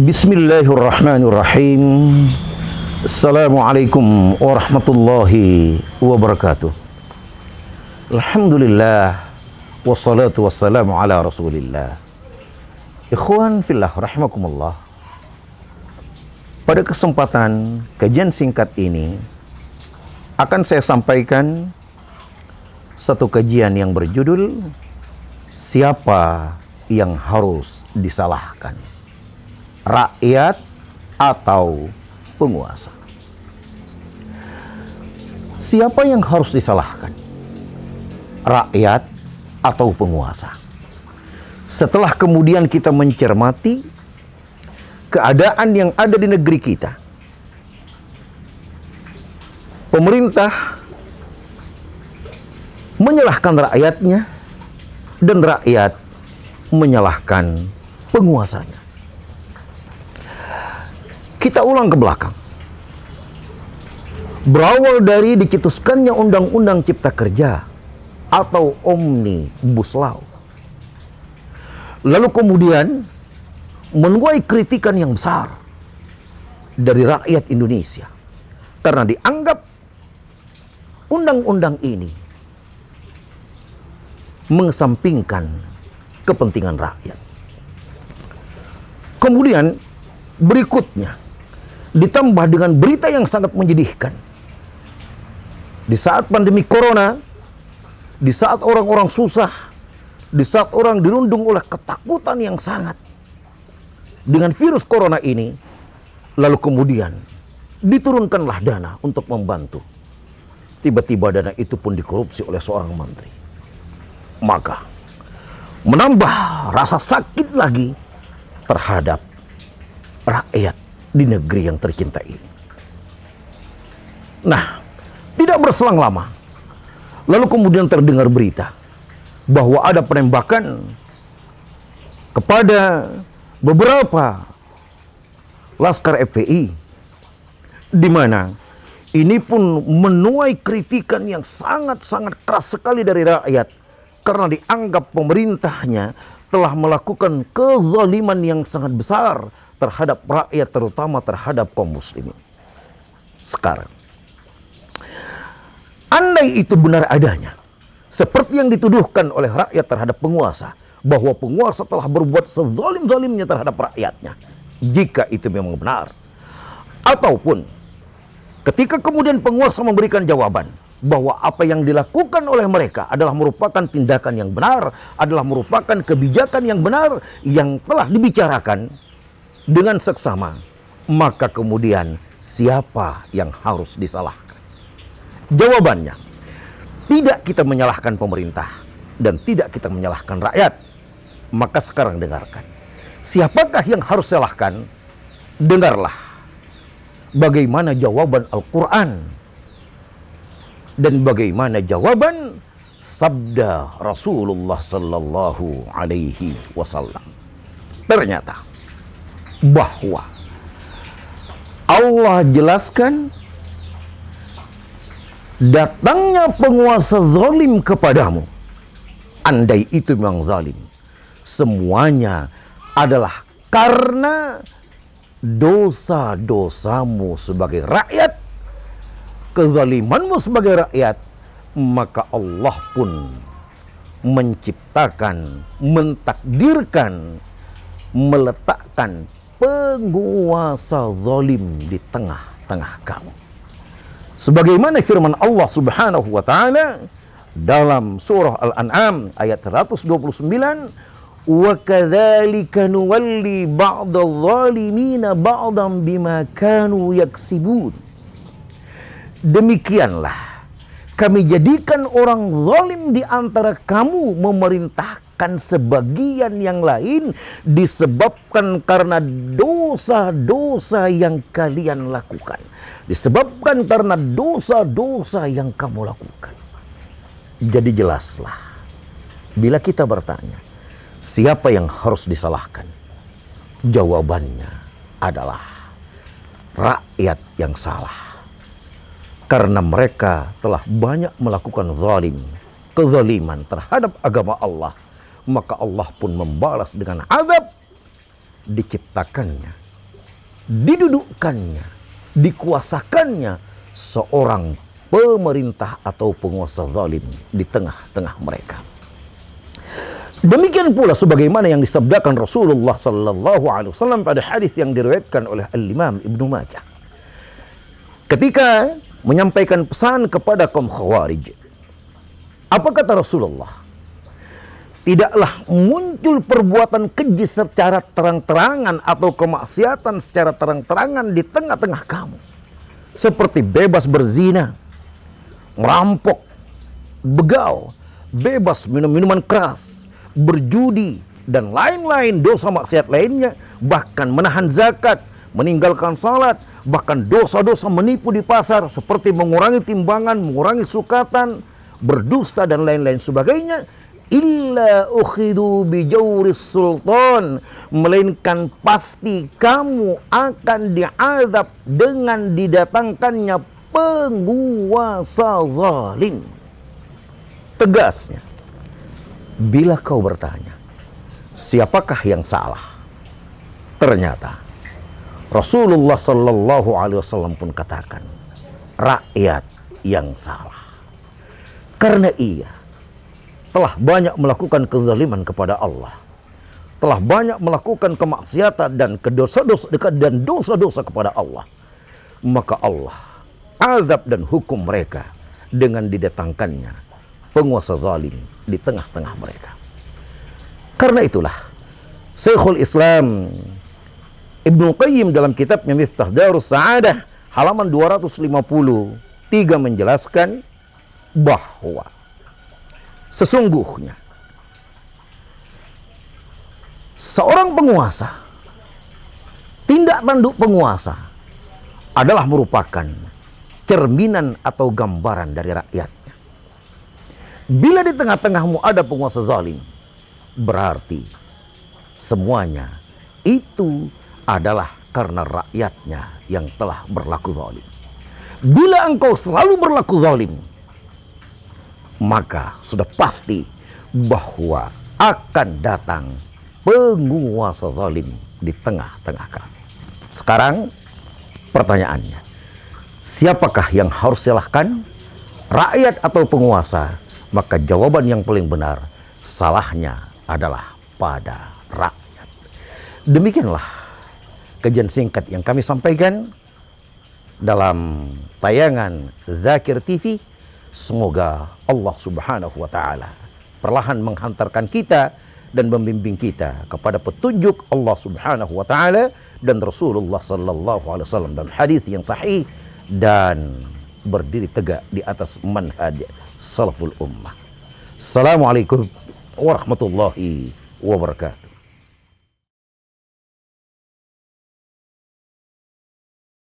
Bismillahirrahmanirrahim. Assalamualaikum warahmatullahi wabarakatuh. Alhamdulillah, wassalatu wassalamu ala rasulillah. Ikhwan fillah rahimakumullah. Pada kesempatan kajian singkat ini akan saya sampaikan satu kajian yang berjudul Siapa yang harus disalahkan? Rakyat atau penguasa? Siapa yang harus disalahkan? Rakyat atau penguasa? Setelah kemudian kita mencermati keadaan yang ada di negeri kita, pemerintah menyalahkan rakyatnya dan rakyat menyalahkan penguasanya. Kita ulang ke belakang. Berawal dari dicetuskannya Undang-Undang Cipta Kerja atau Omnibus Law. Lalu kemudian menuai kritikan yang besar dari rakyat Indonesia karena dianggap undang-undang ini mengesampingkan kepentingan rakyat. Kemudian berikutnya ditambah dengan berita yang sangat menyedihkan. Di saat pandemi corona, di saat orang-orang susah, di saat orang dirundung oleh ketakutan yang sangat dengan virus corona ini, lalu kemudian diturunkanlah dana untuk membantu. Tiba-tiba dana itu pun dikorupsi oleh seorang menteri. Maka menambah rasa sakit lagi terhadap rakyat di negeri yang tercinta ini. Nah, tidak berselang lama, lalu kemudian terdengar berita bahwa ada penembakan kepada beberapa laskar FPI, di mana ini pun menuai kritikan yang sangat-sangat keras sekali dari rakyat karena dianggap pemerintahnya telah melakukan kezaliman yang sangat besar terhadap rakyat, terutama terhadap kaum muslimin. Sekarang, andai itu benar adanya, seperti yang dituduhkan oleh rakyat terhadap penguasa, bahwa penguasa telah berbuat sezalim-zalimnya terhadap rakyatnya, jika itu memang benar, ataupun ketika kemudian penguasa memberikan jawaban bahwa apa yang dilakukan oleh mereka adalah merupakan tindakan yang benar, adalah merupakan kebijakan yang benar yang telah dibicarakan dengan seksama, maka kemudian siapa yang harus disalahkan? Jawabannya, tidak kita menyalahkan pemerintah dan tidak kita menyalahkan rakyat. Maka sekarang dengarkan, siapakah yang harus salahkan? Dengarlah bagaimana jawaban Al-Quran dan bagaimana jawaban sabda Rasulullah Sallallahu Alaihi Wasallam. Ternyata bahwa Allah jelaskan datangnya penguasa zalim kepadamu, andai itu memang zalim, semuanya adalah karena dosa-dosamu sebagai rakyat, kezalimanmu sebagai rakyat. Maka Allah pun menciptakan, mentakdirkan, meletakkan penguasa zalim di tengah-tengah kamu. Sebagaimana firman Allah Subhanahu wa taala dalam surah Al-An'am ayat 129, "Wa kadzalika nuwalli ba'dadh zalimina ba'dan bima kanu yaksibun." Demikianlah kami jadikan orang zalim di antara kamu memerintahkan sebagian yang lain disebabkan karena dosa-dosa yang kalian lakukan. Disebabkan karena dosa-dosa yang kamu lakukan. Jadi jelaslah, bila kita bertanya, siapa yang harus disalahkan? Jawabannya adalah rakyat yang salah. Karena mereka telah banyak melakukan zalim, kezaliman terhadap agama Allah, maka Allah pun membalas dengan azab. Diciptakannya didudukkannya, dikuasakannya seorang pemerintah atau penguasa zalim di tengah-tengah mereka. Demikian pula sebagaimana yang disabdakan Rasulullah sallallahu alaihi wasallam pada hadis yang diriwayatkan oleh Al-Imam Ibnu Majah. Ketika menyampaikan pesan kepada kaum Khawarij, apa kata Rasulullah? Tidaklah muncul perbuatan keji secara terang-terangan atau kemaksiatan secara terang-terangan di tengah-tengah kamu. Seperti bebas berzina, merampok, begal, bebas minum minuman keras, berjudi, dan lain-lain dosa maksiat lainnya. Bahkan menahan zakat, meninggalkan salat, bahkan dosa-dosa menipu di pasar seperti mengurangi timbangan, mengurangi sukatan, berdusta, dan lain-lain sebagainya. Illa ukhidu bijawris sultan, melainkan pasti kamu akan diazab dengan didatangkannya penguasa zalim. Tegasnya, bila kau bertanya, siapakah yang salah? Ternyata Rasulullah sallallahu alaihi wasallam pun katakan, rakyat yang salah. Karena ia telah banyak melakukan kezaliman kepada Allah, telah banyak melakukan kemaksiatan dan dosa-dosa kepada Allah, maka Allah azab dan hukum mereka dengan didatangkannya penguasa zalim di tengah-tengah mereka. Karena itulah Syekhul Islam Ibnu Qayyim dalam kitabnya Miftah Darus Sa'adah halaman 253 menjelaskan bahwa sesungguhnya seorang penguasa, tindak tanduk penguasa adalah merupakan cerminan atau gambaran dari rakyatnya. Bila di tengah-tengahmu ada penguasa zalim, berarti semuanya itu adalah karena rakyatnya yang telah berlaku zalim. Bila engkau selalu berlaku zalim, maka sudah pasti bahwa akan datang penguasa zalim di tengah-tengah kami. Sekarang pertanyaannya, siapakah yang harus silahkan? Rakyat atau penguasa? Maka jawaban yang paling benar, salahnya adalah pada rakyat. Demikianlah kajian singkat yang kami sampaikan dalam tayangan Zakir TV. Semoga Allah Subhanahu wa Ta'ala perlahan menghantarkan kita dan membimbing kita kepada petunjuk Allah Subhanahu wa Ta'ala dan Rasulullah sallallahu alaihi wasallam dalam hadis yang sahih, dan berdiri tegak di atas manhaj salaful ummah. Assalamualaikum warahmatullahi wabarakatuh.